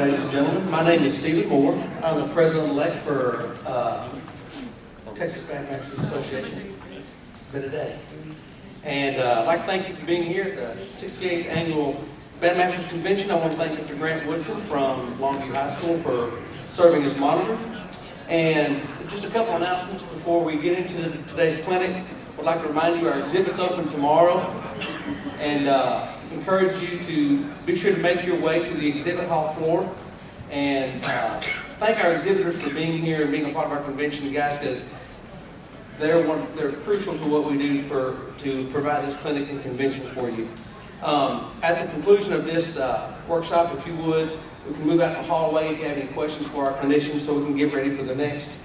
ladies and gentlemen. My name is Stephen Moore. I'm the president-elect for Texas Bandmasters Association. It's been a day. And I'd like to thank you for being here at the 68th Annual Bandmasters Convention. I want to thank Mr. Grant Woodson from Longview High School for serving as monitor. And just a couple announcements before we get into today's clinic. I'd like to remind you our exhibit's open tomorrow, and encourage you to be sure to make your way to the exhibit hall floor. And thank our exhibitors for being here and being a part of our convention, guys, because they're crucial to what we do to provide this clinic and convention for you. At the conclusion of this workshop, if you would, we can move out in the hallway if you have any questions for our clinicians, so we can get ready for the next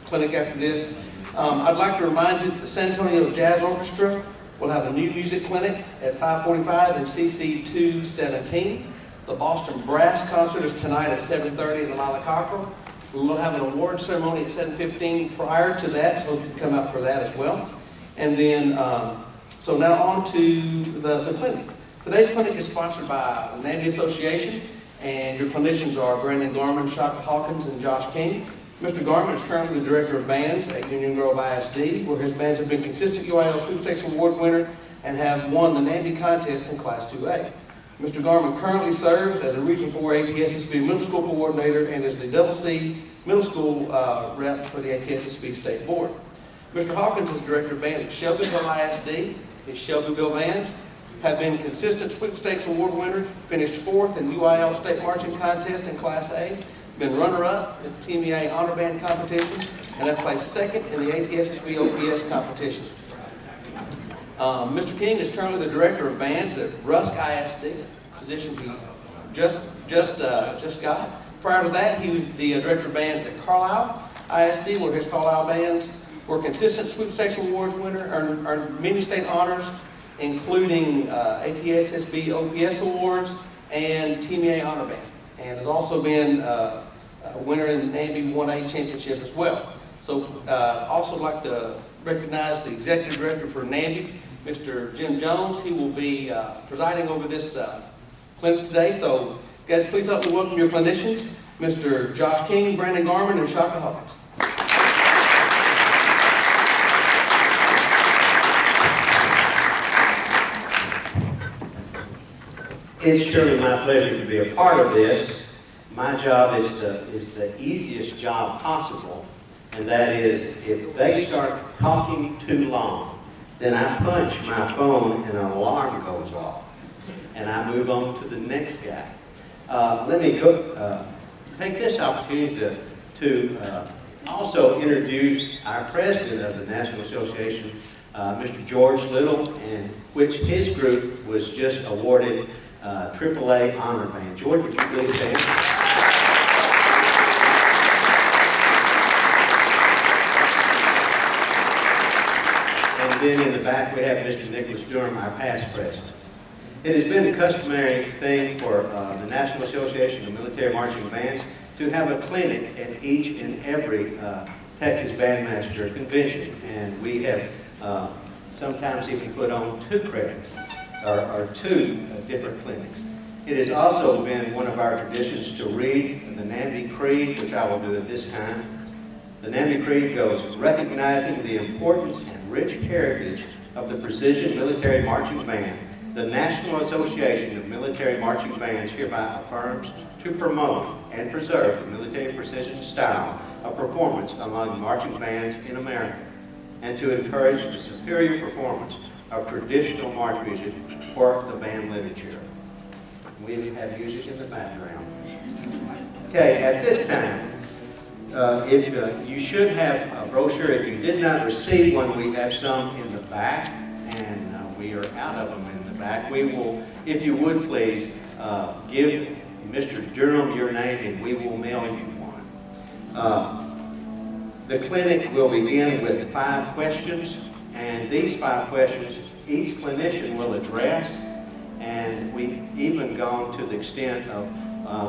clinic after this. I'd like to remind you that the San Antonio Jazz Orchestra will have a new music clinic at 5:45 in CC 217. The Boston Brass concert is tonight at 7:30 in the Lila Cockrell. We will have an award ceremony at 7:15 prior to that, so you can come out for that as well. And then, so now on to the clinic. Today's clinic is sponsored by the NAMMB Association, and your clinicians are Brandon Garman, Shaka Hawkins, and Josh King. Mr. Garman is currently the Director of Bands at Union Grove ISD, where his bands have been consistent UIL Sweepstakes Award winner and have won the NAMMB contest in Class 2A. Mr. Garman currently serves as a Region 4 ATSSB Middle School Coordinator and is the Double C Middle School Rep for the ATSSB State Board. Mr. Hawkins is Director of Bands at Shelbyville ISD. His Shelbyville bands have been consistent Sweepstakes Award winners, finished 4th in UIL State Marching Contest in Class A, been runner-up at the TMEA Honor Band competition, and have placed 2nd in the ATSSB OPS competition. Mr. King is currently the Director of Bands at Rusk ISD, position he just got. Prior to that, he was the Director of Bands at Carlisle ISD, where his Carlisle bands were consistent Sweepstakes Awards winner, earned many state honors, including ATSSB OPS Awards and TMEA Honor Band, and has also been a winner in the NAMMB 1A Championship as well. So also like to recognize the Executive Director for NAMMB, Mr. Jim Jones. He will be presiding over this clinic today. So guys, please help me welcome your clinicians, Mr. Josh King, Brandon Garman, and Shaka Hawkins. It's surely my pleasure to be a part of this. My job is the easiest job possible, and that is if they start talking too long, then I punch my phone and an alarm goes off, and I move on to the next guy. Let me take this opportunity to also introduce our president of the National Association, Mr. George Little, and which his group was just awarded AAA Honor Band. George, would you please stand? And then in the back we have Mr. Nicholas Durham, our past president. It has been a customary thing for the National Association of Military Marching Bands to have a clinic at each and every Texas Bandmaster convention, and we have sometimes even put on 2 credits. Or 2 different clinics. It has also been one of our traditions to read the NAMMB Creed, which I will do at this time. The NAMMB Creed goes, recognizing the importance and rich heritage of the Precision Military Marching Band, the National Association of Military Marching Bands hereby affirms to promote and preserve the military precision style of performance among marching bands in America, and to encourage the superior performance of traditional march music for the band literature. We have music in the background. Okay, at this time, you should have a brochure. If you did not receive one, we have some in the back, and we are out of them in the back. We will, if you would please, give Mr. Durham your name, and we will mail you one. The clinic will begin with 5 questions. And these 5 questions, each clinician will address, and we've even gone to the extent of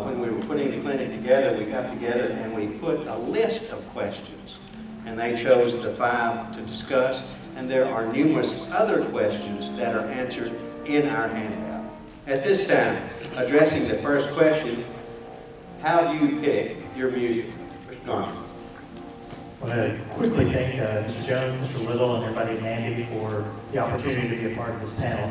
when we were putting the clinic together, we got together and we put a list of questions, and they chose the 5 to discuss, and there are numerous other questions that are answered in our handout. At this time, addressing the first question, how do you pick your music? Mr. Garner. I want to quickly thank Mr. Jones, Mr. Little, and everybody at NAMMB for the opportunity to be a part of this panel.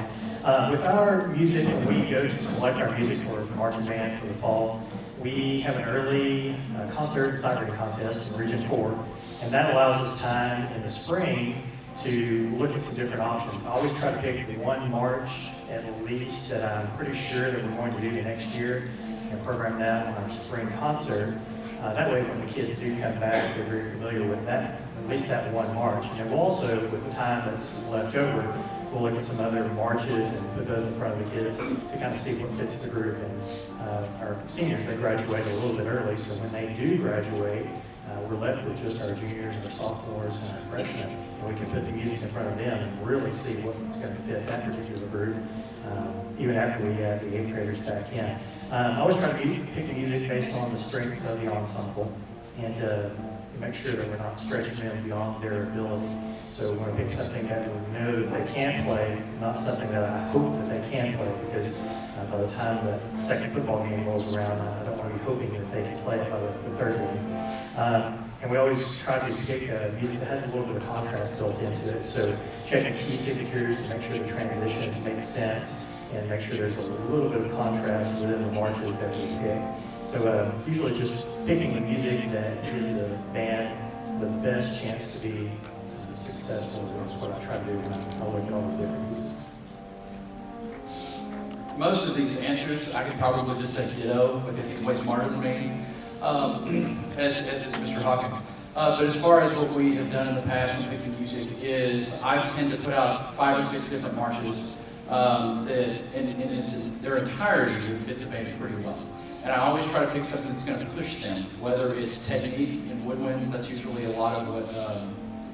With our music, when we go to select our music for the marching band for the fall, we have an early concert and side contest in Region 4, and that allows us time in the spring to look at some different options. I always try to pick one march at least that I'm pretty sure that we're going to do next year and program that on our spring concert. That way when the kids do come back, they're very familiar with that, at least that one march. And then we'll also, with the time that's left over, we'll look at some other marches and put those in front of the kids to kind of see what fits the group. And our seniors, they graduate a little bit early, so when they do graduate, we're left with just our juniors, our sophomores, and our freshmen. And we can put the music in front of them and really see what's going to fit that particular group, even after we add the 8th graders back in. I always try to pick the music based on the strengths of the ensemble and to make sure that we're not stretching them beyond their ability. So we want to pick something that we know that they can play, not something that I hope that they can play, because by the time the second football game rolls around, I don't want to be hoping that they can play it by the third game. And we always try to pick music that has a little bit of contrast built into it. So checking key signatures to make sure the transitions make sense and make sure there's a little bit of contrast within the marches that we pick. So usually just picking the music that gives the band the best chance to be successful is what I try to do when I look at all the different pieces. Most of these answers, I could probably just say ditto because he's way smarter than me, as is Mr. Hawkins. But as far as what we have done in the past when picking music is, I tend to put out 5 or 6 different marches that in their entirety would fit the band pretty well. And I always try to pick something that's going to push them, whether it's technique in woodwinds. That's usually a lot of what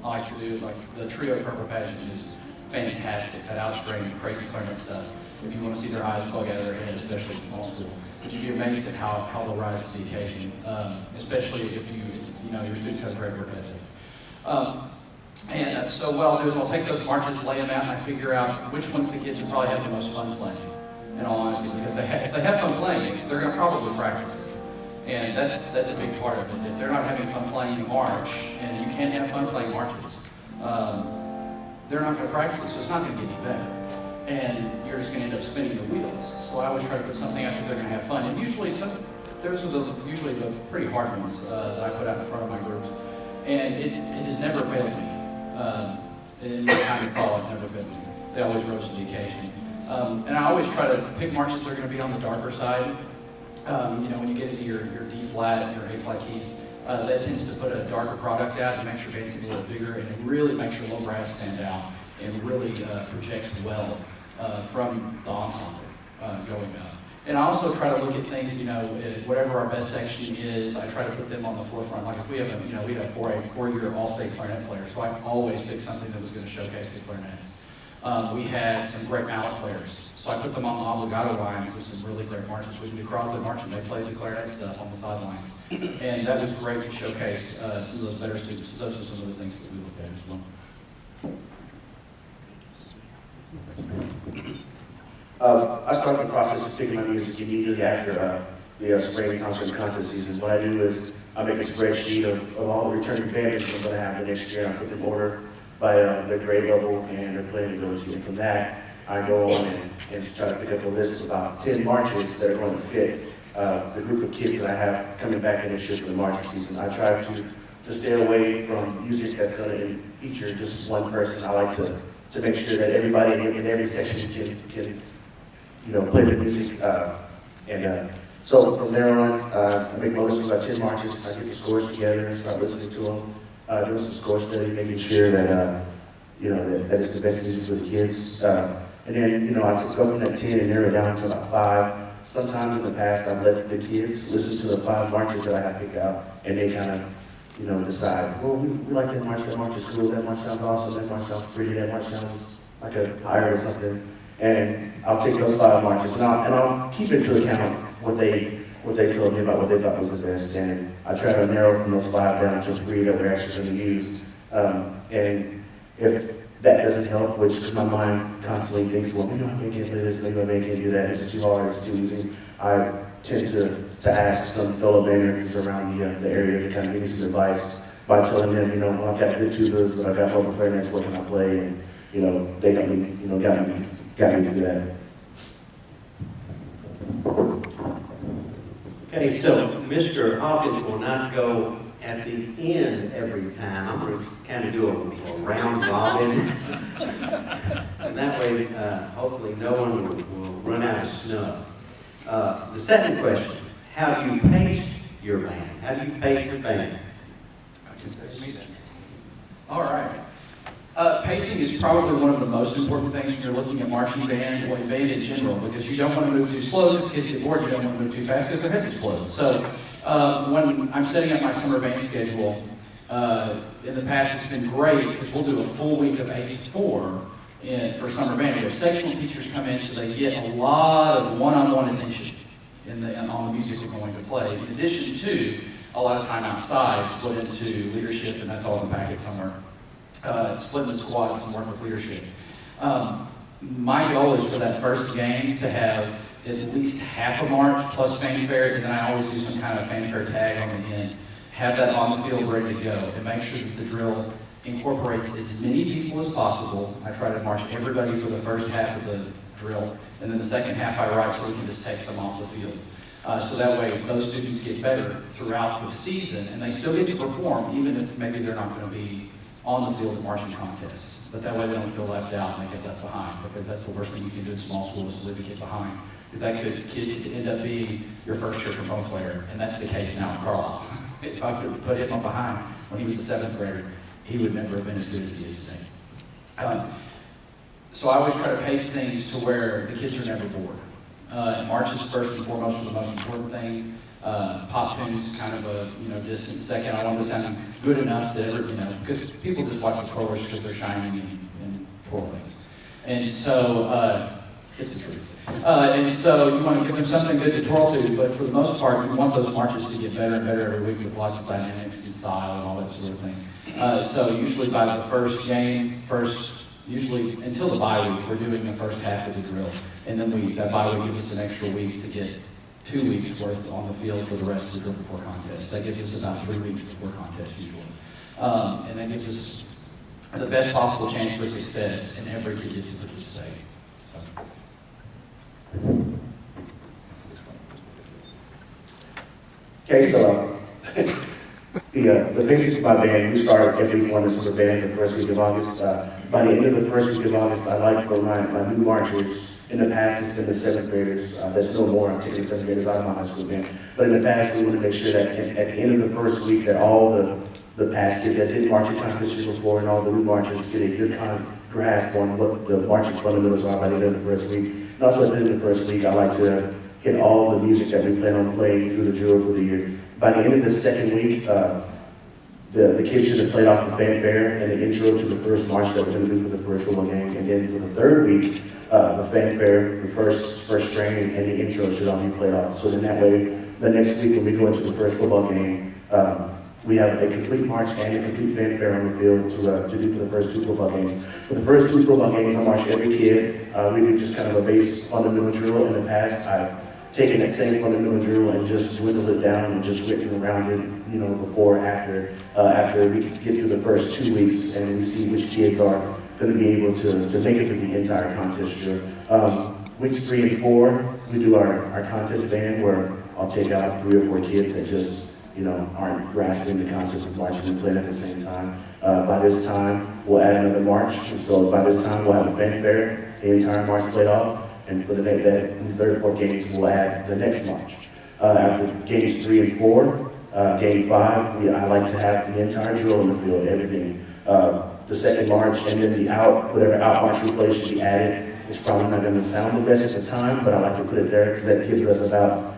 I like to do. Like the trio Purple Passion is fantastic, that outstring crazy clarinet stuff. If you want to see their eyes bug out of their head, especially in small school. But you'd be amazed at how they'll rise to the occasion, especially if your students have great work ethic. So what I'll do is I'll take those marches, lay them out, and I figure out which ones the kids would probably have the most fun playing, in all honesty, because if they have fun playing it, they're going to probably practice it. And that's a big part of it. If they're not having fun playing a march, and you can't have fun playing marches, they're not going to practice it, so it's not going to get any better. And you're just going to end up spinning the wheels. So I always try to put something out that they're going to have fun. And usually, those are usually the pretty hard ones that I put out in front of my groups. And it has never failed me. In the time you call, it never failed me. They always rose to the occasion. And I always try to pick marches that are going to be on the darker side. When you get into your D flat and your A flat keys, that tends to put a darker product out and makes your band seem a little bigger, and it really makes your low brass stand out and really projects well from the ensemble going up. And I also try to look at things, whatever our best section is, I try to put them on the forefront. Like if we have we have 4-year all-state clarinet players, so I always pick something that was going to showcase the clarinets. We had some great mallet players, so I put them on the obligato lines with some really great marches. We would do Crossley March and they played the clarinet stuff on the sidelines. And that was great to showcase some of those better students. So those are some of the things that we look at as well. I start the process of picking my music immediately after the spring concert and contest season. What I do is I make a spreadsheet of all the returning bands I'm going to have the next year. I put them in order by their grade level and their playing ability. And from that, I go on and try to pick up a list of about 10 marches that are going to fit the group of kids that I have coming back in this year for the marching season. I try to stay away from music that's going to feature just one person. I like to make sure that everybody in every section can play the music. So from there on, I make my list of about 10 marches. I get the scores together and start listening to them, doing some score study, making sure that that is the best music for the kids. And then I go from that 10 and narrow it down to about 5. Sometimes in the past, I've let the kids listen to the 5 marches that I have picked out, and they kind of decide, well, we like that march is cool, that march sounds awesome, that march sounds pretty, that march sounds like a pirate or something. And I'll take those 5 marches and I'll keep into account what they told me about what they thought was the best. And I try to narrow from those 5 down to 3 that we're actually going to use. And if that doesn't help, which, because my mind constantly thinks, well, maybe my band can't play this, maybe my band can't do that, it's too hard, it's too easy. I tend to ask some fellow band members around the area to kind of give me some advice by telling them, well, I've got good tubas, but I've got local clarinets, what can I play? And, they got me, got me to do that. Okay, so Mr. Hawkins will not go at the end every time. I'm going to kind of do a round robin. And that way, hopefully no one will run out of snuff. The second question, how do you pace your band? How do you pace your band? That's me then. All right. Pacing is probably one of the most important things when you're looking at marching band or band in general, because you don't want to move too slow because kids get bored. You don't want to move too fast because their heads explode. So when I'm setting up my summer band schedule, in the past it's been great because we'll do a full week of 8 to 4 for summer band. We have sectional teachers come in so they get a lot of one-on-one attention on the music we're going to play. In addition to a lot of time outside, split into leadership, and that's all in the packet somewhere. Split into squads and work with leadership. My goal is for that first game to have at least half a march plus fanfare, and then I always do some kind of fanfare tag on the end. Have that on the field ready to go, and make sure that the drill incorporates as many people as possible. I try to march everybody for the first half of the drill, and then the second half I write so we can just take some off the field. So that way those students get better throughout the season, and they still get to perform, even if maybe they're not going to be on the field at marching contests. But that way they don't feel left out and they get left behind, because that's the worst thing you can do in small schools, is leave a kid behind. Because that kid could end up being your first church trombone player, and that's the case now in Carlisle. If I could put him on behind when he was a 7th grader, he would never have been as good as he is today. So I always try to pace things to where the kids are never bored. March is first and foremost the most important thing. Pop tunes kind of a distant second. I want to sound good enough that because people just watch the twirlers because they're shiny and twirl things, and so it's the truth. And so you want to give them something good to twirl to, but for the most part, you want those marches to get better and better every week with lots of dynamics and style and all that sort of thing. So usually by the first game, usually until the bye week, we're doing the first half of the drill, and then that bye week gives us an extra week to get 2 weeks worth on the field for the rest of the drill before contest. That gives us about 3 weeks before contest usually. And that gives us the best possible chance for success, and every kid gets to participate. So. Okay, so the basics of my band, we start every week one of the band the first week of August. By the end of the first week of August, I'd like for my new marchers. In the past, it's been the 7th graders. There's no more. I'm taking the 7th graders out of my high school band. But in the past, we want to make sure that at the end of the first week, that all the past kids that did marching competitions before and all the new marchers get a good grasp on what the marching fundamentals are by the end of the first week. And also at the end of the first week, I like to hit all the music that we plan on playing through the drill for the year. By the end of the second week, the kids should have played off the fanfare and the intro to the first march that we're going to do for the first football game. And then for the third week, the fanfare, the first strain, and the intro should all be played off. So then that way, the next week when we go into the first football game, we have a complete march and a complete fanfare on the field to do for the first 2 football games. For the first 2 football games, I march every kid. We do just kind of a base fundamental drill. In the past, I've taken that same fundamental drill and just dwindled it down and just written around it, before, after we get through the first 2 weeks and we see which kids are going to be able to make it through the entire contest drill. Weeks 3 and 4, we do our contest band where I'll take out 3 or 4 kids that just aren't grasping the concept of marching and playing at the same time. By this time, we'll add another march, and so by this time, we'll have a fanfare, the entire march played off, and for the 3rd or 4th games, we'll add the next march. After games 3 and 4, game 5, I like to have the entire drill in the field, everything. The second march, and then whatever out march we play should be added. It's probably not going to sound the best at the time, but I like to put it there because that gives us about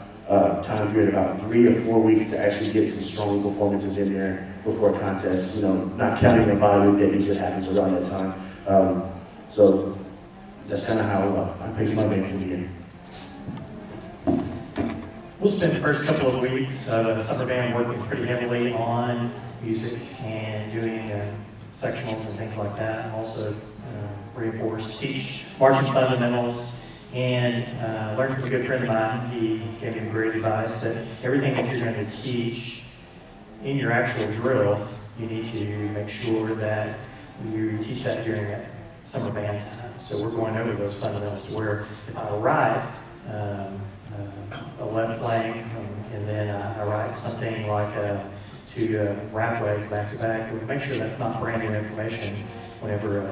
time period about 3 or 4 weeks to actually get some strong performances in there before a contest. Not counting the bye week that usually happens around that time. So that's kind of how I pace my band for the year. We'll spend the first couple of weeks of the summer band working pretty heavily on music and doing sectionals and things like that. Also reinforce, teach marching fundamentals, and learned from a good friend of mine. He gave me great advice that everything that you're going to teach in your actual drill, you need to make sure that you teach that during that summer band time. So we're going over those fundamentals to where if I write a left flank and then I write something like two wrap legs back to back, we make sure that's not brand new information whenever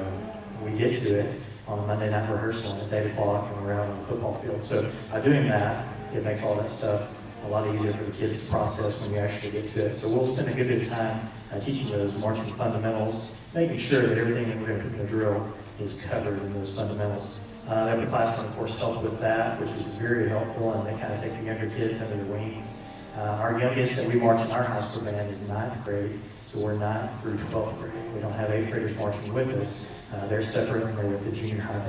we get to it on a Monday night rehearsal and it's 8 o'clock and we're out on the football field. So by doing that, it makes all that stuff a lot easier for the kids to process when you actually get to it. So we'll spend a good bit of time teaching those marching fundamentals, making sure that everything that we're going to put in the drill is covered in those fundamentals. The upperclassmen, of course, help with that, which is very helpful, and they kind of take the younger kids under their wings. Our youngest that we march in our high school band is 9th grade, so we're 9th through 12th grade. We don't have 8th graders marching with us. They're separate, and they're with the junior high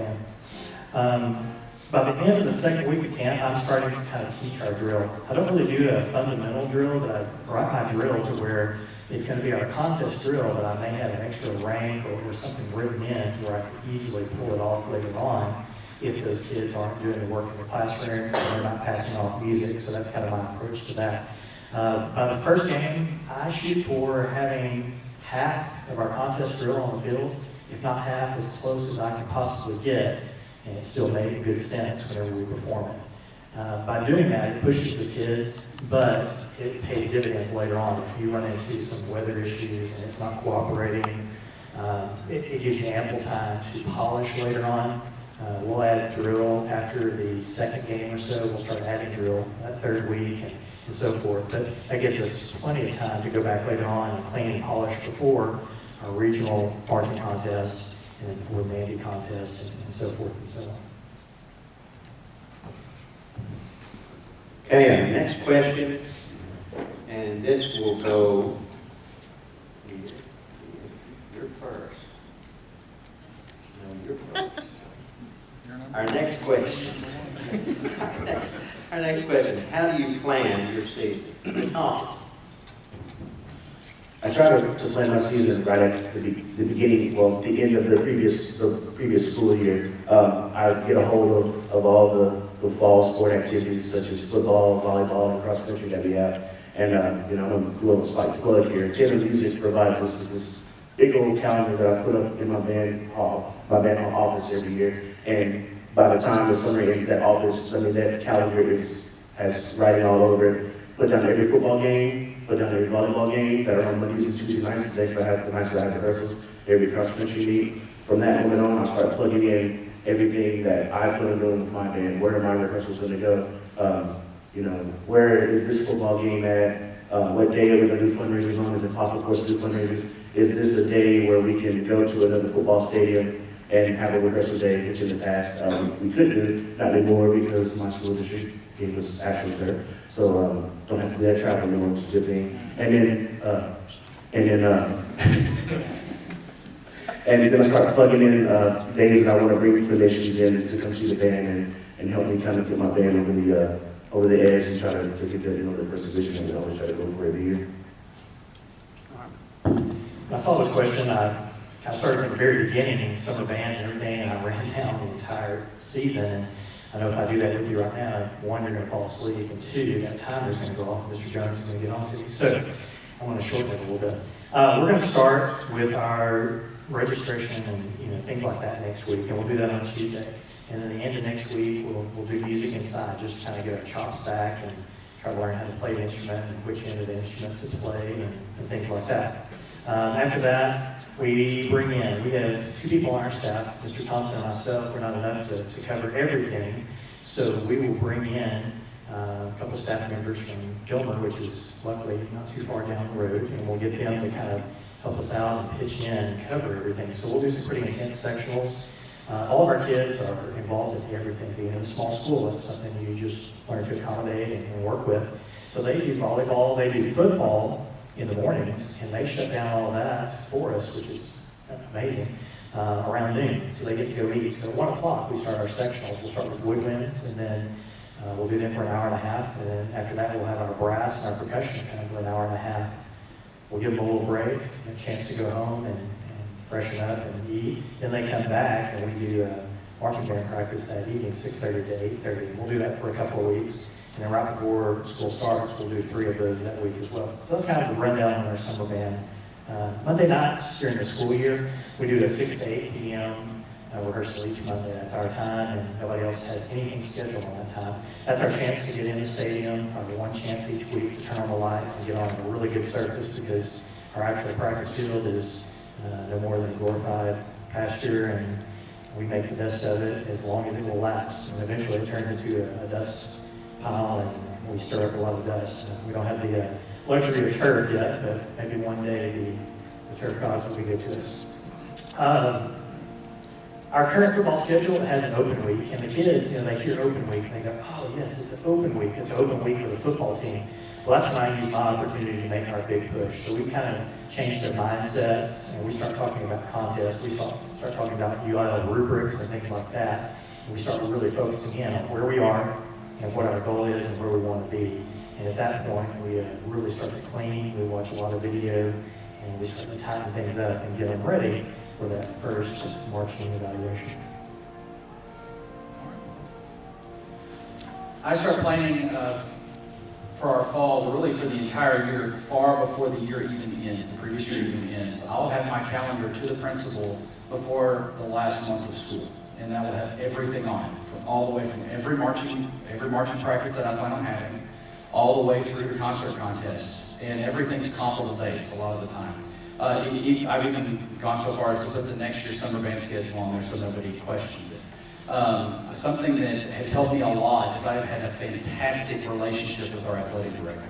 band. By the end of the second week of camp, I'm starting to kind of teach our drill. I don't really do a fundamental drill, but I write my drill to where it's going to be our contest drill, but I may have an extra rank or something written in to where I can easily pull it off later on if those kids aren't doing the work in the classroom and they're not passing off music. So that's kind of my approach to that. By the first game, I shoot for having half of our contest drill on the field, if not half, as close as I can possibly get, and it still made good sense whenever we perform it. By doing that, it pushes the kids, but it pays dividends later on. If you run into some weather issues and it's not cooperating, it gives you ample time to polish later on. We'll add drill after the second game or so. We'll start adding drill that third week and so forth. But that gives us plenty of time to go back later on and clean and polish before our regional marching contest and then before the NAMMB contest and so forth and so on. Okay, next question, and this will go, you're first. No, you're first. Our next question. Our next question, how do you plan your season? I try to plan my season right at the beginning, well, the end of the previous school year. I get a hold of all the fall sport activities such as football, volleyball, and cross country that we have. And I'm going to do a slight plug here. Taylor Music provides us with this big old calendar that I put up in my band hall office every year. And by the time the summer ends, that calendar has writing all over it. Put down every football game, put down every volleyball game that are on Mondays and Tuesday nights, the nights that I have rehearsals, every cross country meet. From that moment on, I start plugging in everything that I plan on doing with my band. Where are my rehearsals going to go? Where is this football game at? What day are we going to do fundraisers on? Is it possible for us to do fundraisers? Is this a day where we can go to another football stadium and have a rehearsal day, which in the past we could do, not anymore because my school district gave us actual turf. So don't have to do that travel anymore, which is a good thing. And then I start plugging in days that I want to bring clinicians in to come see the band and help me kind of get my band over the edge and try to get the first division that we always try to go for every year. I saw this question. I started from the very beginning in summer band and everything, and I ran down the entire season. And I know if I do that with you right now, one, you're going to fall asleep, and two, that timer's going to go off, and Mr. Jones is going to get on to me. So I want to shorten it a little bit. We're going to start with our registration and things like that next week, and we'll do that on Tuesday. And then the end of next week, we'll do music inside, just to kind of get our chops back and try to learn how to play the instrument and which end of the instrument to play and things like that. After that, we have 2 people on our staff, Mr. Thompson and myself. We're not enough to cover everything, so we will bring in a couple of staff members from Gilmer, which is luckily not too far down the road, and we'll get them to kind of help us out and pitch in and cover everything. So we'll do some pretty intense sectionals. All of our kids are involved in everything. Being in a small school, that's something you just learn to accommodate and work with. So they do volleyball, they do football in the mornings, and they shut down all of that for us, which is amazing, around noon. So they get to go eat. At 1 o'clock, we start our sectionals. We'll start with woodwinds, and then we'll do them for an hour and a half, and then after that, we'll have our brass and our percussion kind of for an hour and a half. We'll give them a little break, a chance to go home and freshen up and eat. Then they come back and we do marching band practice that evening, 6:30 to 8:30. We'll do that for a couple of weeks. And then right before school starts, we'll do 3 of those that week as well. So that's kind of the rundown on our summer band. Monday nights during the school year, we do a 6 to 8 p.m. Rehearsal each Monday. That's our time, and nobody else has anything scheduled on that time. That's our chance to get in the stadium, probably one chance each week to turn on the lights and get on a really good surface, because our actual practice field is no more than a glorified pasture, and we make the best of it as long as it will last. And eventually it turns into a dust pile, and we stir up a lot of dust. We don't have the luxury of turf yet, but maybe one day the turf gods will be good to us. Our current football schedule has an open week, and the kids, they hear open week, and they go, oh yes, it's an open week. It's an open week for the football team. Well, that's when I use my opportunity to make our big push. So we kind of changed their mindsets, and we start talking about contests. We start talking about UIL rubrics and things like that. And we start really focusing in on where we are and what our goal is and where we want to be. And at that point, we really start to clean. We watch a lot of video, and we start to tighten things up and get them ready for that first marching evaluation. I start planning for our fall, really for the entire year, far before the year even ends, the previous year even ends. I'll have my calendar to the principal before the last month of school, and that will have everything on it, from all the way from every marching practice that I plan on having, all the way through the concert contests, and everything's comparable dates a lot of the time. I've even gone so far as to put the next year's summer band schedule on there so nobody questions it. Something that has helped me a lot is I've had a fantastic relationship with our athletic director.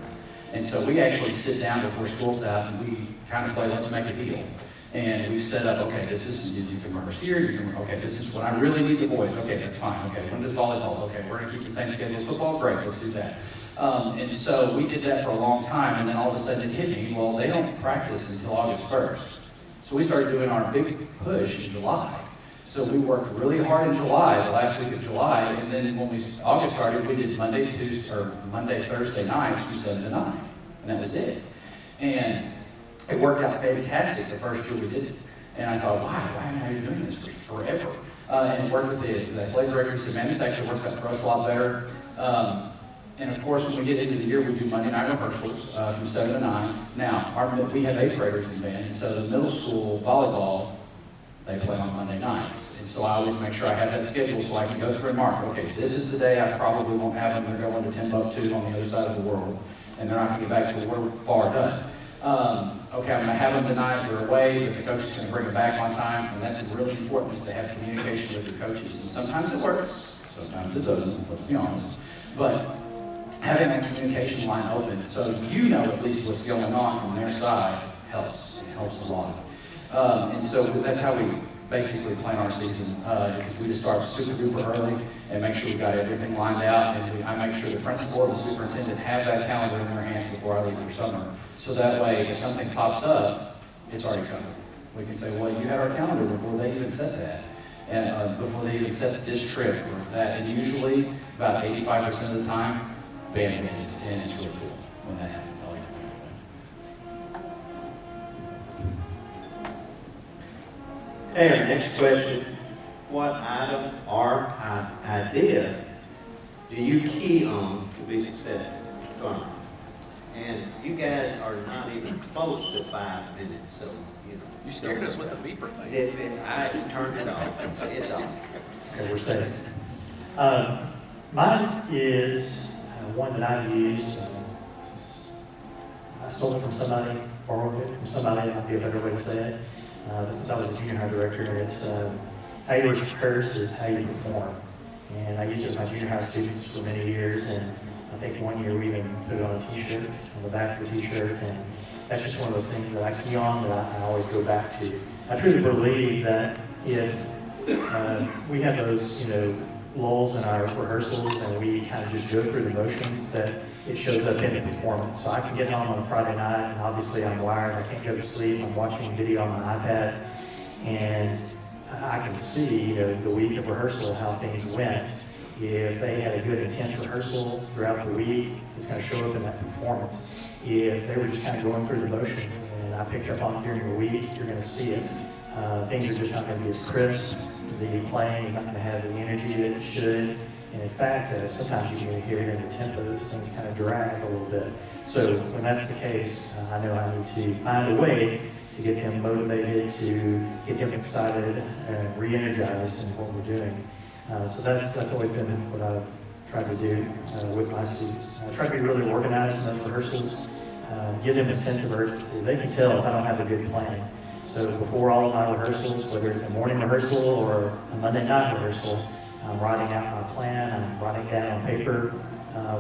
And so we actually sit down before school's out and we kind of play let's make a deal. And we've set up, okay, this is, you can rehearse here, okay, this is when I really need the boys, okay, that's fine, okay, when does volleyball, okay, we're gonna keep the same schedule as football, great, let's do that. And so we did that for a long time, and then all of a sudden it hit me, well, they don't practice until August 1st. So we started doing our big push in July. So we worked really hard in July, the last week of July, and then when August started, we did Monday, Thursday nights from 7 to 9, and that was it. And it worked out fantastic the first year we did it. And I thought, why am I doing this for forever? And worked with the athletic director and said, man, this actually works out for us a lot better. And of course, when we get into the year, we do Monday night rehearsals from 7 to 9. Now, we have 8th graders in band, and so the middle school volleyball, they play on Monday nights. And so I always make sure I have that schedule so I can go through and mark, okay, this is the day I probably won't have them. They're going to Timbuktu on the other side of the world, and they're not going to get back till we're far done. Okay, I'm going to have them tonight, they're away, but the coach is going to bring them back on time, and that's really important, is to have communication with your coaches. And sometimes it works, sometimes it doesn't, let's be honest. But having that communication line open so you know at least what's going on from their side helps. It helps a lot. And so that's how we basically plan our season, because we just start super duper early and make sure we've got everything lined out, and I make sure the principal or the superintendent have that calendar in their hands before I leave for summer. So that way, if something pops up, it's already covered. We can say, well, you had our calendar before they even set that, and before they even set this trip or that. And usually, about 85% of the time, band wins, and it's really cool when that happens. I'll leave for Hey, our next question, what item or idea do you key on to be successful? And you guys are not even close to 5 minutes, so, you know. You scared us with the beeper thing. I turned it off. It's off. Okay, we're safe. Mine is one that I've used. I stole it from somebody, borrowed it from somebody, that might be a better way to say it. But since I was a junior high director, it's how you rehearse is how you perform. And I used it with my junior high students for many years, and I think one year we even put it on a t-shirt, on the back of the t-shirt, and that's just one of those things that I key on that I always go back to. I truly believe that if we have those, lulls in our rehearsals and we kind of just go through the motions, that it shows up in the performance. So I can get home on a Friday night, and obviously I'm wired, I can't go to sleep, I'm watching video on my iPad, and I can see, the week of rehearsal, how things went. If they had a good intense rehearsal throughout the week, it's going to show up in that performance. If they were just kind of going through the motions and I picked up on it during the week, you're going to see it. Things are just not going to be as crisp. The playing is not going to have the energy that it should. And in fact, sometimes you can hear it in the tempos, things kind of drag a little bit. So when that's the case, I know I need to find a way to get them motivated, to get them excited and re-energized in what we're doing. So that's always been what I've tried to do with my students. I try to be really organized in those rehearsals, give them a sense of urgency. They can tell if I don't have a good plan. So before all of my rehearsals, whether it's a morning rehearsal or a Monday night rehearsal, I'm writing out my plan, I'm writing it down on paper.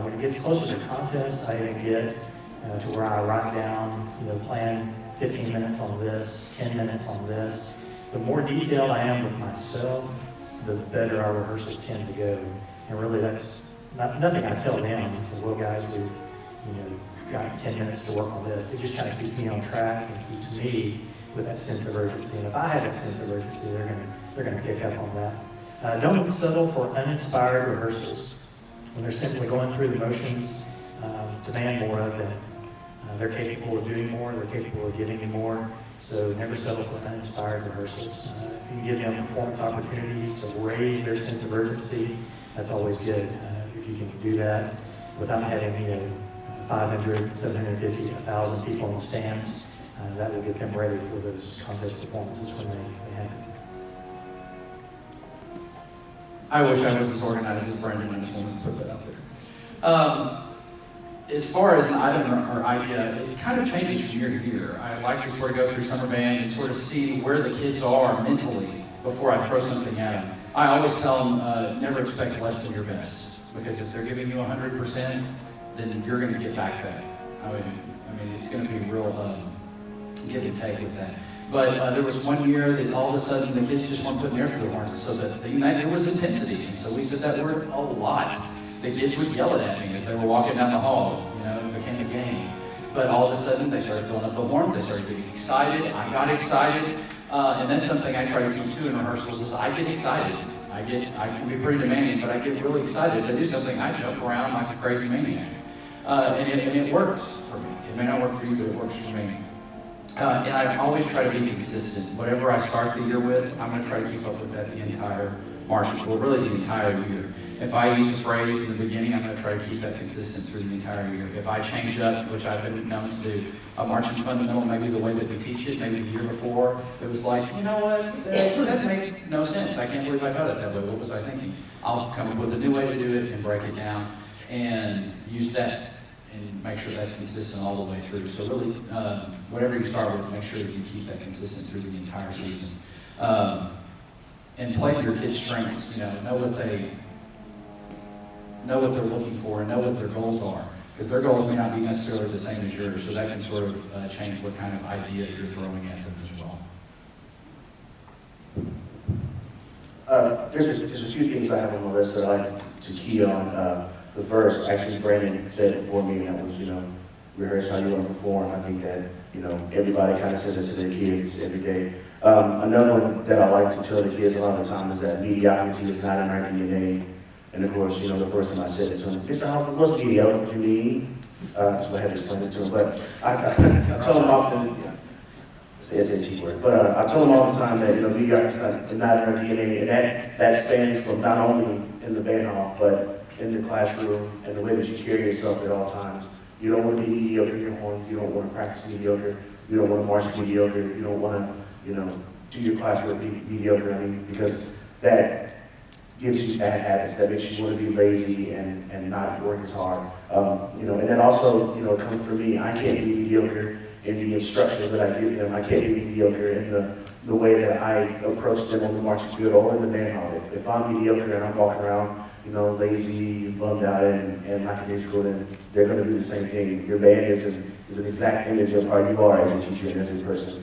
When it gets closer to contest, I even get to where I write down, plan 15 minutes on this, 10 minutes on this. The more detailed I am with myself, the better our rehearsals tend to go. And really that's nothing I tell them. I say, well guys, we've got 10 minutes to work on this. It just kind of keeps me on track and keeps me with that sense of urgency. And if I have that sense of urgency, they're gonna pick up on that. Don't settle for uninspired rehearsals. When they're simply going through the motions, demand more of them. They're capable of doing more, they're capable of giving you more, so never settle for uninspired rehearsals. If you give them performance opportunities to raise their sense of urgency, that's always good. If you can do that without having 500, 750, 1,000 people in the stands, that will get them ready for those contest performances when they happen. I wish I was as organized as Brendan. I just wanted to put that out there. As far as an item or idea, it kind of changes from year to year. I like to sort of go through summer band and sort of see where the kids are mentally before I throw something at them. I always tell them, never expect less than your best, because if they're giving you 100%, then you're going to get back that. I mean, it's going to be real give and take with that. But there was one year that all of a sudden the kids just weren't putting air through their horns, so that there was intensity, and so we said that word a lot. The kids would yell it at me as they were walking down the hall. It became a game. But all of a sudden they started filling up the horns, they started getting excited, I got excited, and that's something I try to keep too in rehearsals is I get excited. I can be pretty demanding, but I get really excited. If they do something, I jump around like a crazy maniac. And it works for me. It may not work for you, but it works for me. And I always try to be consistent. Whatever I start the year with, I'm going to try to keep up with that the entire marching school, really the entire year. If I use a phrase in the beginning, I'm going to try to keep that consistent through the entire year. If I change up, which I've been known to do, a marching fundamental, maybe the way that we teach it, maybe the year before, it was like, you know what, that made no sense. I can't believe I taught it that way. What was I thinking? I'll come up with a new way to do it and break it down and use that and make sure that's consistent all the way through. So really, whatever you start with, make sure that you keep that consistent through the entire season. And play to your kids' strengths, know what they're looking for and know what their goals are. Because their goals may not be necessarily the same as yours, so that can sort of change what kind of idea you're throwing at them as well. There's a few things I have on my list that I like to key on. The first, actually, Brandon said it before me, and that was, rehearse how you want to perform. I think that, everybody kind of says it to their kids every day. Another one that I like to tell the kids a lot of the time is that mediocrity is not in our DNA. And of course, the first time I said it to him, Mr. Hopper, what's mediocre? What do you mean? So I had to explain it to him. But I tell him often, it's a cheap word, but I tell them all the time that, mediocrity is not in our DNA, and that stands from not only in the band hall, but in the classroom and the way that you carry yourself at all times. You don't want to be mediocre in your horn. You don't want to practice mediocre. You don't want to march mediocre. You don't want to, do your classwork mediocre. Because that gives you bad habits. That makes you want to be lazy and not work as hard. And then also, comes from me. I can't be mediocre in the instructions that I give them. I can't be mediocre in the way that I approach them on the marching field or in the band hall. If I'm mediocre and I'm walking around, lazy, bummed out, and lackadaisical, then they're going to do the same thing. Your band is an exact image of how you are as a teacher and as a person.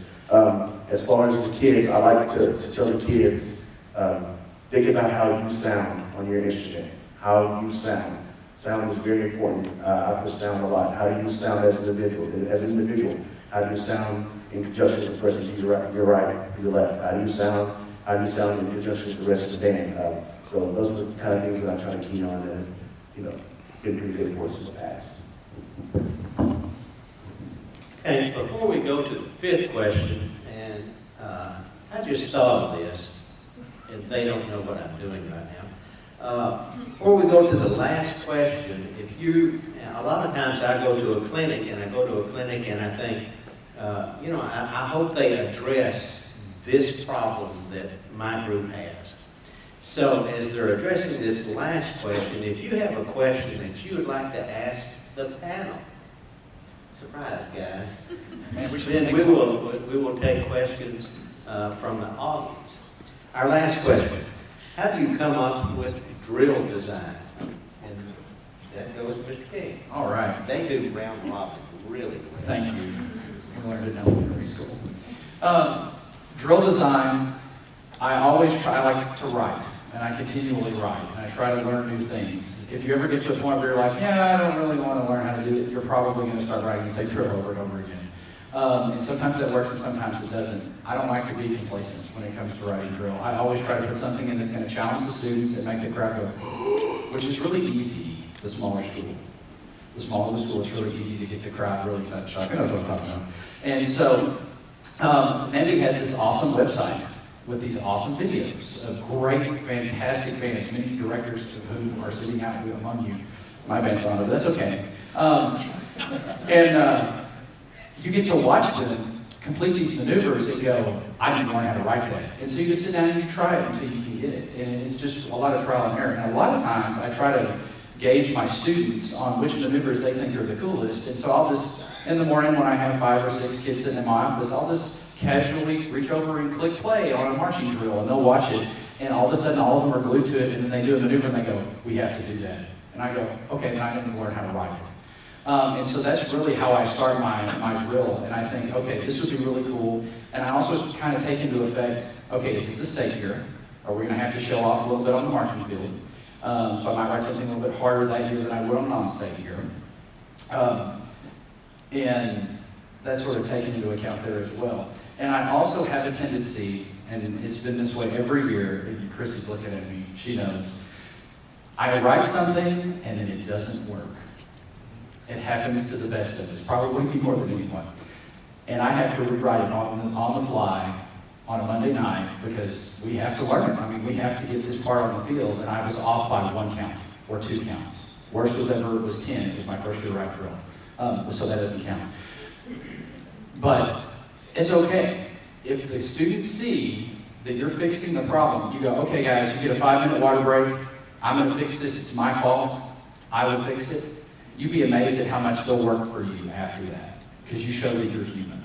As far as the kids, I like to tell the kids, think about how you sound on your instrument. How you sound. Sound is very important. I put sound a lot. How do you sound as an individual? How do you sound in conjunction with the person to your right, your left? How do you sound in conjunction with the rest of the band? So those are the kind of things that I try to key on and have, been pretty good for us in the past. And before we go to the fifth question, and how'd just thought of this, and they don't know what I'm doing right now. Before we go to the last question, a lot of times I go to a clinic and I think, I hope they address this problem that my group has. So as they're addressing this last question, if you have a question that you would like to ask the panel, surprise guys, Man, then we will take questions from the audience. Our last question, how do you come up with drill design? And that goes to Mr. King. All right. They do round robin really well. Thank you. We learned it in elementary school. Drill design, I like to write, and I continually write, and I try to learn new things. If you ever get to a point where you're like, yeah, I don't really want to learn how to do it, you're probably going to start writing the same drill over and over again. And sometimes that works and sometimes it doesn't. I don't like to be complacent when it comes to writing drill. I always try to put something in that's going to challenge the students and make the crowd go, which is really easy, the smaller school. The smaller the school, it's really easy to get the crowd really excited. Shocking, that's what I'm talking about. And so, NAMMB has this awesome website with these awesome videos of great, fantastic bands, many directors of whom are sitting out among you. My band's on it, but that's okay. You get to watch them complete these maneuvers and go, I didn't learn how to write that. And so you just sit down and you try it until you can get it. And it's just a lot of trial and error. And a lot of times I try to gauge my students on which maneuvers they think are the coolest. And so I'll just, in the morning when I have 5 or 6 kids sitting in my office, I'll just casually reach over and click play on a marching drill and they'll watch it. And all of a sudden all of them are glued to it and then they do a maneuver and they go, we have to do that. And I go, okay, then I need to learn how to write it. And so that's really how I start my drill. And I think, okay, this would be really cool. And I also kind of take into effect, okay, is this a state year? Are we going to have to show off a little bit on the marching field? So I might write something a little bit harder that year than I would on non-state year. And that's sort of taken into account there as well. And I also have a tendency, and it's been this way every year, and Christy's looking at me, she knows, I write something and then it doesn't work. It happens to the best of us, probably me more than anyone. And I have to rewrite it on the fly on a Monday night because we have to learn it. I mean, we have to get this part on the field, and I was off by 1 count or 2 counts. Worst was 10. It was my first year right drill, so that doesn't count. But it's okay. If the students see that you're fixing the problem, you go, okay guys, you get a 5-minute water break. I'm going to fix this. It's my fault. I will fix it. You'd be amazed at how much they'll work for you after that because you show that you're human.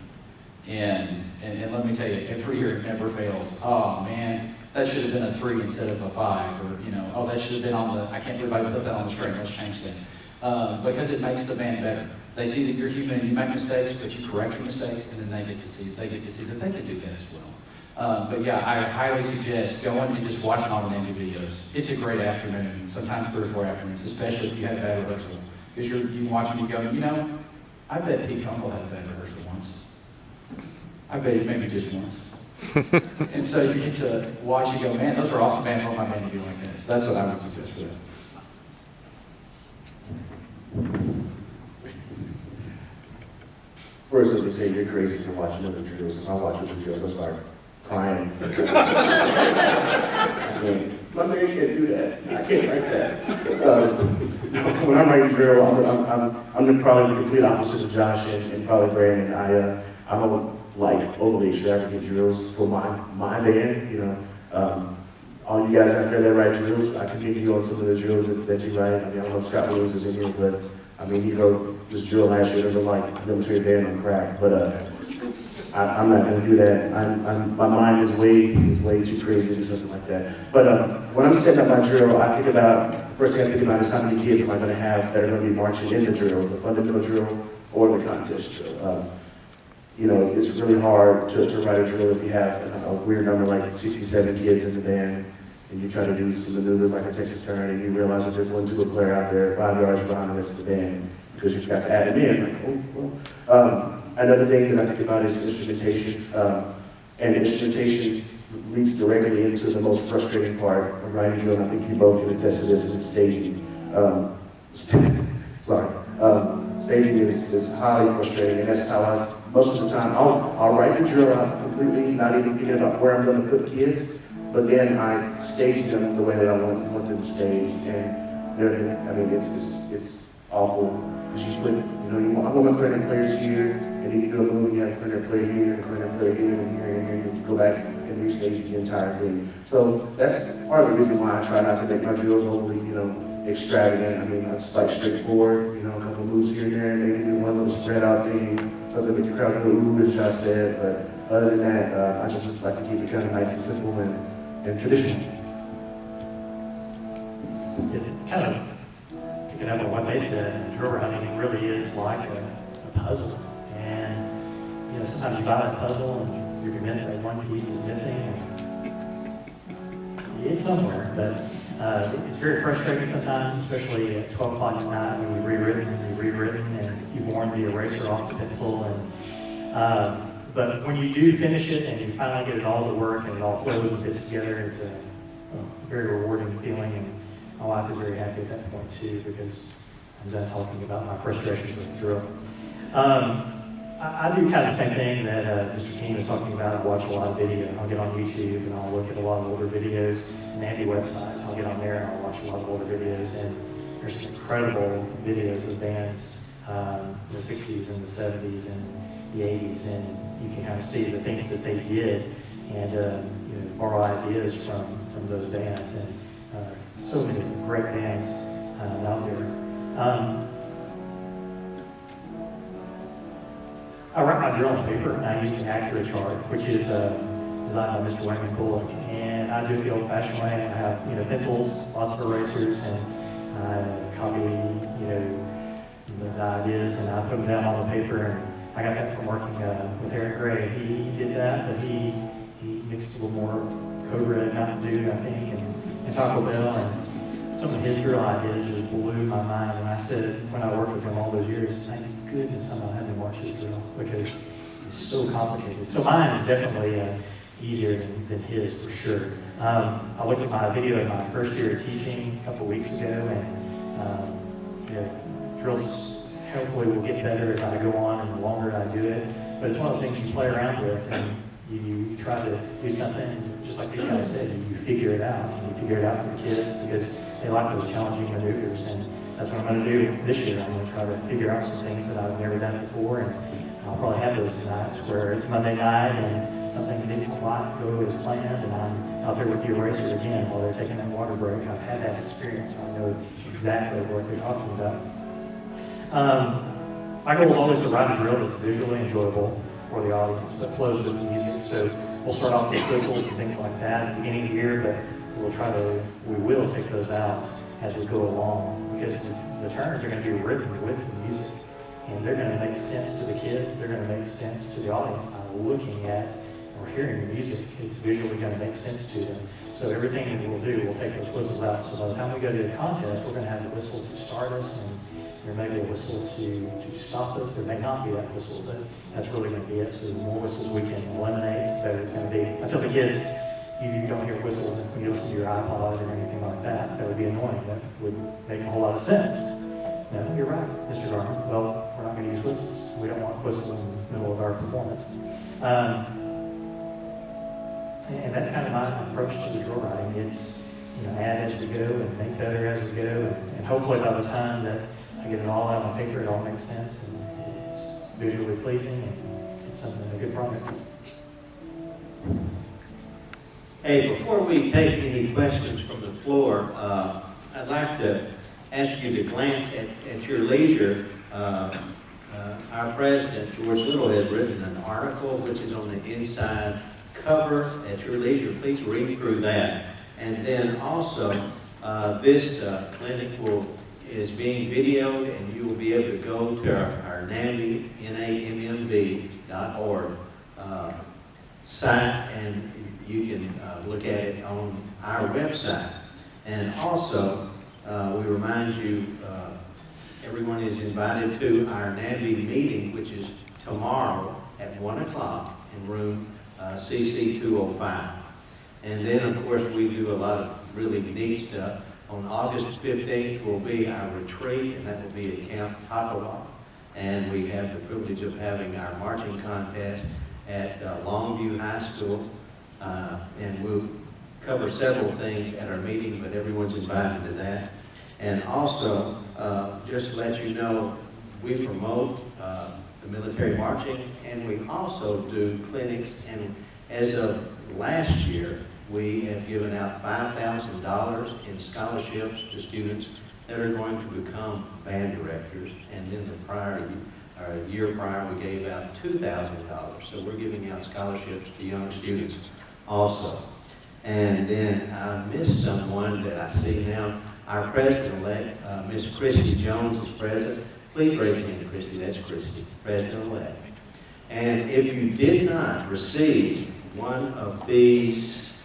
And let me tell you, every year it never fails. Oh man, that should have been a 3 instead of a 5, or oh, that should have been on the. I can't believe I put that on the string. Let's change that because it makes the band better. They see that you're human and you make mistakes, but you correct your mistakes, and then they get to see that they can do that as well. But yeah, I highly suggest going and just watching all the NAMMB videos. It's a great afternoon, sometimes 3 or 4 afternoons, especially if you had a bad rehearsal. Because you watch them and you go, I bet Pete Kunkel had a bad rehearsal once. I bet he maybe just once. And so you get to watch and go, man, those are awesome bands. I want my band to be like that. So that's what I would suggest for that. First, as we say, you're crazy for watching other drills. If I watch other drills, I start crying. Monday, you can't do that. I can't write that. When I'm writing drill, I'm probably the complete opposite of Josh and probably Brandon. I don't like overly extravagant drills for my band. All you guys out there that write drills, I can give you on some of the drills that you write. I mean, I don't know if Scott Williams is in here, but I mean, he wrote this drill last year that was like military band on crack. But I'm not going to do that. My mind is way too crazy to do something like that. But when I'm setting up my drill, I think about, the first thing I think about is how many kids am I going to have that are going to be marching in the drill, the fundamental drill or the contest drill. It's really hard to write a drill if you have a weird number like 67 kids in the band and you try to do some maneuvers like a Texas turn and you realize that there's 1 tuba player out there 5 yards behind the rest of the band because you forgot to add him in. Another thing that I think about is instrumentation. And instrumentation leads directly into the most frustrating part of writing drill, and I think you both can attest to this, is staging. staging is highly frustrating, and that's how most of the time, I'll write the drill out completely, not even thinking about where I'm gonna put kids, but then I stage them the way that I want them staged, and it's awful, because you put, I want my clarinet players here, and then you do a movie, you have a clarinet player here, and a clarinet player here, and here, and here, and you go back and restage the entire thing. So that's part of the reason why I try not to make my drills overly, extravagant. I mean, I just like straightforward, a couple moves here and there, and maybe do one little spread out thing, something to make the crowd go, ooh, as Josh said, but other than that, I just like to keep it kind of nice and simple and traditional. Kind of picking up on what they said, drill writing, it really is like a puzzle. And, sometimes you buy a puzzle and you're convinced that one piece is missing. It's somewhere, but it's very frustrating sometimes, especially at 12 o'clock at night when you've rewritten, and you've worn the eraser off the pencil. But when you do finish it and you finally get it all to work and it all flows and fits together, it's a very rewarding feeling. And my wife is very happy at that point too, because I'm done talking about my frustrations with the drill. I do kind of the same thing that Mr. King was talking about. I watch a lot of video. I'll get on YouTube and I'll look at a lot of older videos, NAMMB websites. I'll get on there and I'll watch a lot of older videos. And there's some incredible videos of bands in the 60s and the 70s and the 80s. And you can kind of see the things that they did and borrow ideas from those bands. And so many great bands out there. I write my drill on paper, and I use the Accurate chart, which is designed by Mr. Wayman Bullock. And I do it the old-fashioned way. I have, pencils, lots of erasers, and I copy, the ideas, and I put them down on the paper. And I got that from working with Eric Gray. He did that, but he mixed a little more Code Red, Mountain Dew, I think, and Taco Bell. And some of his drill ideas just blew my mind. And I said, when I worked with him all those years, thank goodness someone had to watch his drill, because it's so complicated. So mine is definitely easier than his, for sure. I looked at my video in my first year of teaching a couple weeks ago, and drills hopefully will get better as I go on and the longer I do it. But it's one of those things you play around with, and you try to do something, just like these guys said, you figure it out. And you figure it out for the kids, because they like those challenging maneuvers. And that's what I'm going to do this year. I'm going to try to figure out some things that I've never done before, and I'll probably have those nights where it's Monday night and something didn't quite go as planned, and I'm out there with the erasers again while they're taking that water break. I've had that experience, so I know exactly what they're talking about. My goal is always to write a drill that's visually enjoyable for the audience, but flows with the music. So we'll start off with whistles and things like that at the beginning of the year, but we will take those out as we go along, because the turns are going to be written with the music, and they're going to make sense to the kids. They're going to make sense to the audience by looking at or hearing the music. It's visually going to make sense to them. So everything that we'll do, we'll take those whistles out. So by the time we go to the contest, we're going to have the whistle to start us, and there may be a whistle to stop us. There may not be that whistle, but that's really going to be it. So the more whistles we can eliminate, the better it's going to be. I tell the kids, you don't hear whistles when you listen to your iPod or anything like that. That would be annoying. That would make a whole lot of sense. No, you're right, Mr. Garner. Well, we're not going to use whistles. We don't want whistles in the middle of our performance. And that's kind of my approach to the drill writing. It's, add as we go and make better as we go. And hopefully by the time that I get it all out on paper, it all makes sense, and it's visually pleasing, and it's something, a good product. Hey, before we take any questions from the floor, I'd like to ask you to glance at your leisure. Our president, George Little, has written an article which is on the inside cover at your leisure. Please read through that. And then also, this clinic is being videoed, and you will be able to go to our NAMMB, NAMMB.org site, and you can look at it on our website. And also, we remind you, everyone is invited to our NAMMB meeting, which is tomorrow at 1 o'clock in room CC 205. And then, of course, we do a lot of really neat stuff. On August 15th will be our retreat, and that will be at Camp Takawa. and we have the privilege of having our marching contest at Longview High School. And we'll cover several things at our meeting, but everyone's invited to that. And also, just to let you know, we promote the military marching, and we also do clinics. And as of last year, we have given out $5,000 in scholarships to students that are going to become band directors. And then the year prior, we gave out $2,000. So we're giving out scholarships to young students also. And then I missed someone that I see now. Our president-elect, Miss Christy Jones, is present. Please raise your hand, Christy. That's Christy, president-elect. And if you did not receive one of these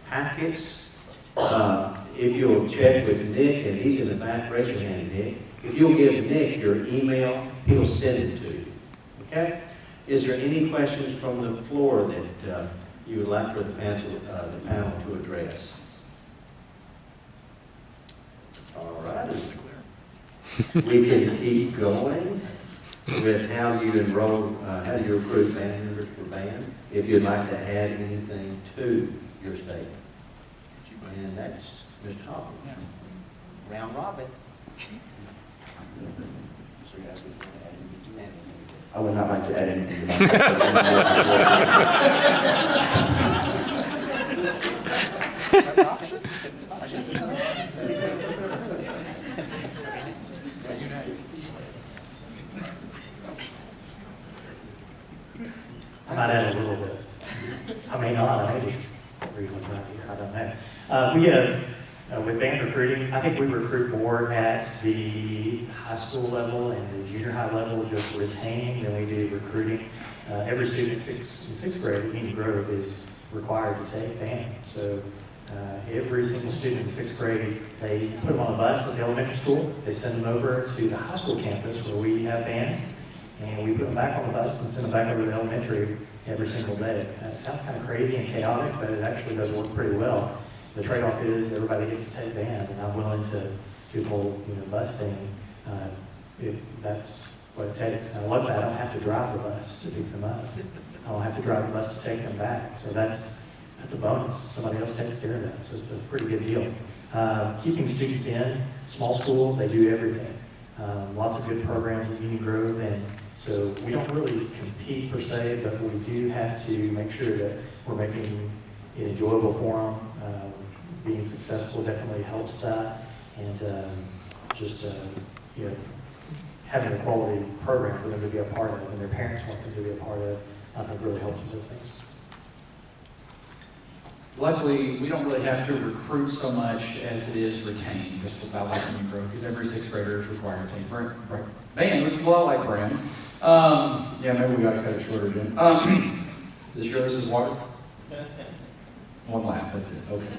packets, if you'll check with Nick, and he's in the back, raise your hand, Nick. If you'll give Nick your email, he'll send it to you. Okay? Is there any questions from the floor that you would like for the panel to address? All right. We can keep going with how you enroll, how you recruit band members for band, if you'd like to add anything to your statement. And that's Mr. Hawkins. Round robin. So you guys would like to add anything to that? I would not like to add anything to that. I might add a little bit. I may not, I may just read what's right here, I don't know. We have, with band recruiting, I think we recruit more at the high school level and the junior high level, just retaining, than we do recruiting. Every student in sixth grade at Union Grove is required to take band. So every single student in sixth grade, they put them on a bus at the elementary school, they send them over to the high school campus where we have band, and we put them back on the bus and send them back over to the elementary every single day. It sounds kind of crazy and chaotic, but it actually does work pretty well. The trade-off is everybody gets to take band, and I'm willing to do the whole bus thing if that's what it takes. And I love that I don't have to drive the bus to pick them up. I don't have to drive the bus to take them back. So that's a bonus. Somebody else takes care of that, so it's a pretty good deal. Keeping students in, small school, they do everything. Lots of good programs at Union Grove, and so we don't really compete per se, but we do have to make sure that we're making it enjoyable for them. Being successful definitely helps that, and having a quality program for them to be a part of, and their parents want them to be a part of, I think really helps with those things. Luckily, we don't really have to recruit so much as it is retain, just about like Union Grove, because every sixth grader is required to take band, which is a lot like Brandon. Yeah, maybe we got to cut it shorter, Jim. This is water. One laugh, that's it. Okay.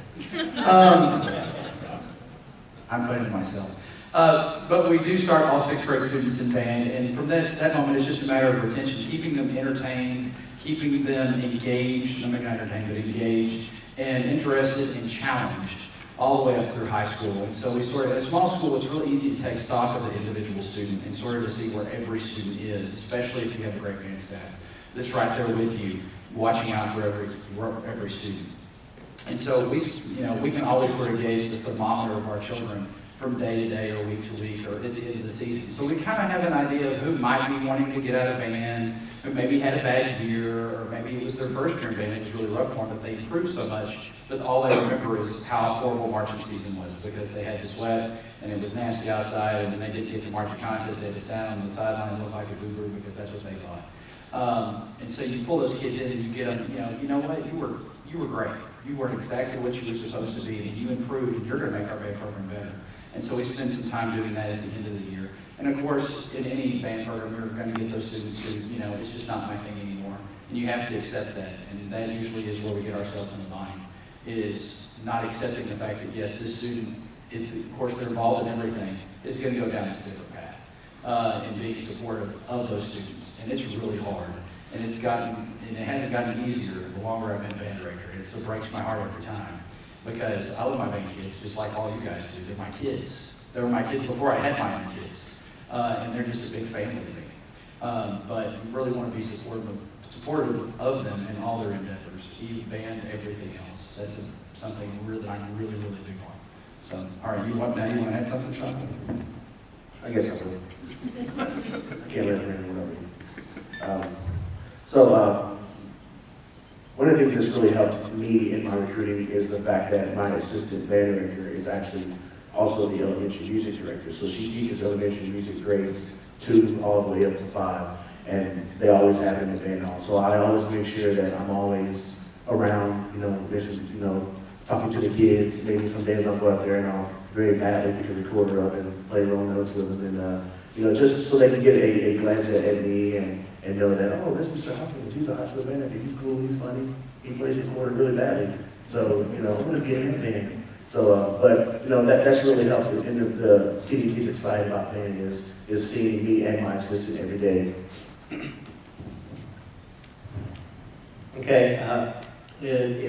I'm funny to myself. But we do start all sixth grade students in band, and from that moment, it's just a matter of retention, keeping them entertained, keeping them engaged, maybe not entertained, but engaged, and interested and challenged all the way up through high school. And so we sort of, at a small school, it's really easy to take stock of the individual student and sort of to see where every student is, especially if you have a great band staff that's right there with you, watching out for every student. And so we can always sort of gauge the thermometer of our children from day to day or week to week or at the end of the season. So we kind of have an idea of who might be wanting to get out of band, who maybe had a bad year, or maybe it was their first year in band, it was really rough for them, but they improved so much, but all they remember is how horrible marching season was because they had to sweat and it was nasty outside, and then they didn't get to marching contest, they had to stand on the sideline and look like a boo-boo because that's what they thought. And so you pull those kids in and you get them, you know what, you were great. You were exactly what you were supposed to be, and you improved, and you're going to make our band program better. And so we spend some time doing that at the end of the year. And of course, in any band program, you're going to get those students who, it's just not my thing anymore. And you have to accept that. And that usually is where we get ourselves in the bind, is not accepting the fact that, yes, this student, of course, they're involved in everything, is going to go down this different path, and being supportive of those students. And it's really hard. And it hasn't gotten easier the longer I've been band director. It still breaks my heart every time because I love my band kids just like all you guys do. They're my kids. They were my kids before I had my own kids. and they're just a big family to me. But you really want to be supportive of them in all their endeavors, youth, band, everything else. That's something that I'm really, really big on. So, all right, you want to add something, Sean? I guess I will. I can't let her in whatever. One of the things that's really helped me in my recruiting is the fact that my assistant band director is actually also the elementary music director. So she teaches elementary music grades 2 all the way up to 5, and they always have it in the band hall. So I always make sure that I'm always around, talking to the kids. Maybe some days I'll go out there and I'll very badly pick a recorder up and play wrong notes with them, and just so they can get a glance at me and know that, oh, that's Mr. Hopkins. He's a high school band. He's cool. He's funny. He plays recorder really badly. So I'm gonna get him in the band. So, that's really helped. And the getting kids excited about band is seeing me and my assistant every day. Okay,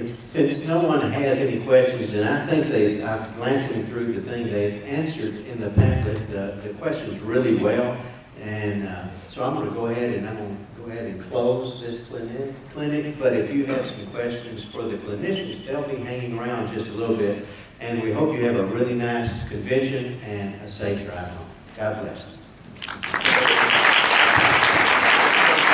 since no one has any questions, and I think I'm glancing through the thing, they've answered in the pamphlet the questions really well, and so I'm going to go ahead and close this clinic, but if you have some questions for the clinicians, they'll be hanging around just a little bit, and we hope you have a really nice convention and a safe drive home. God bless.